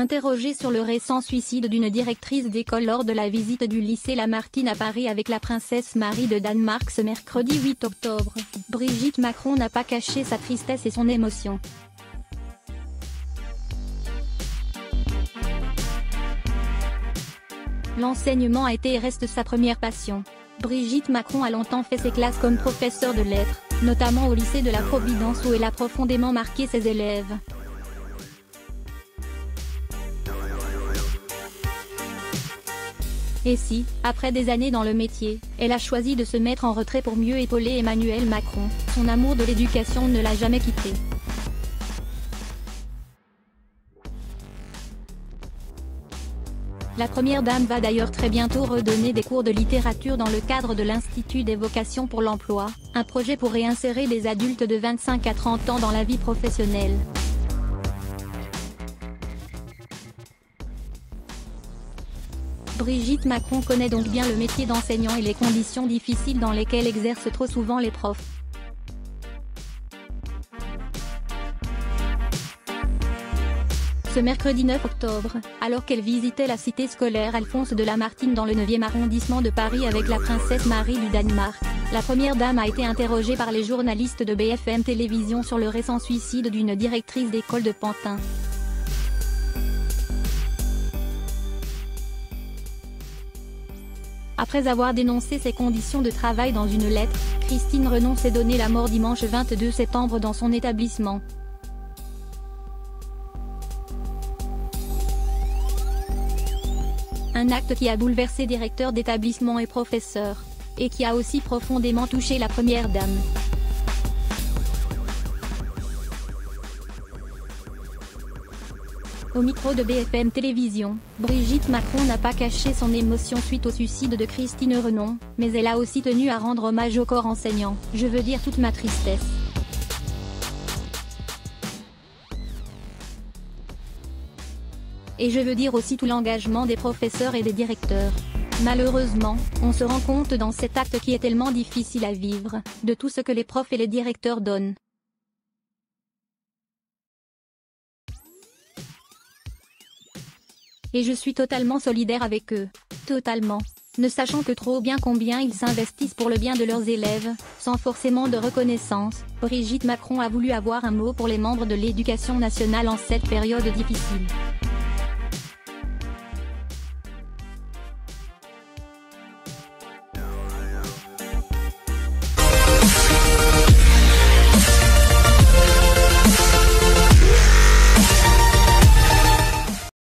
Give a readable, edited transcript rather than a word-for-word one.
Interrogée sur le récent suicide d'une directrice d'école lors de la visite du lycée Lamartine à Paris avec la princesse Marie de Danemark ce mercredi 8 octobre, Brigitte Macron n'a pas caché sa tristesse et son émotion. L'enseignement a été et reste sa première passion. Brigitte Macron a longtemps fait ses classes comme professeure de lettres, notamment au lycée de la Providence où elle a profondément marqué ses élèves. Et si, après des années dans le métier, elle a choisi de se mettre en retrait pour mieux épauler Emmanuel Macron, son amour de l'éducation ne l'a jamais quitté. La première dame va d'ailleurs très bientôt redonner des cours de littérature dans le cadre de l'Institut des vocations pour l'emploi, un projet pour réinsérer les adultes de 25 à 30 ans dans la vie professionnelle. Brigitte Macron connaît donc bien le métier d'enseignant et les conditions difficiles dans lesquelles exercent trop souvent les profs. Ce mercredi 9 octobre, alors qu'elle visitait la cité scolaire Alphonse de Lamartine dans le 9e arrondissement de Paris avec la princesse Marie du Danemark, la première dame a été interrogée par les journalistes de BFM Télévision sur le récent suicide d'une directrice d'école de Pantin. Après avoir dénoncé ses conditions de travail dans une lettre, Christine Renon s'est donné la mort dimanche 22 septembre dans son établissement. Un acte qui a bouleversé directeurs d'établissement et professeurs, et qui a aussi profondément touché la première dame. Au micro de BFM Télévision, Brigitte Macron n'a pas caché son émotion suite au suicide de Christine Renon, mais elle a aussi tenu à rendre hommage au corps enseignant, je veux dire toute ma tristesse. Et je veux dire aussi tout l'engagement des professeurs et des directeurs. Malheureusement, on se rend compte dans cet acte qui est tellement difficile à vivre, de tout ce que les profs et les directeurs donnent. Et je suis totalement solidaire avec eux. Totalement. Ne sachant que trop bien combien ils s'investissent pour le bien de leurs élèves, sans forcément de reconnaissance, Brigitte Macron a voulu avoir un mot pour les membres de l'éducation nationale en cette période difficile.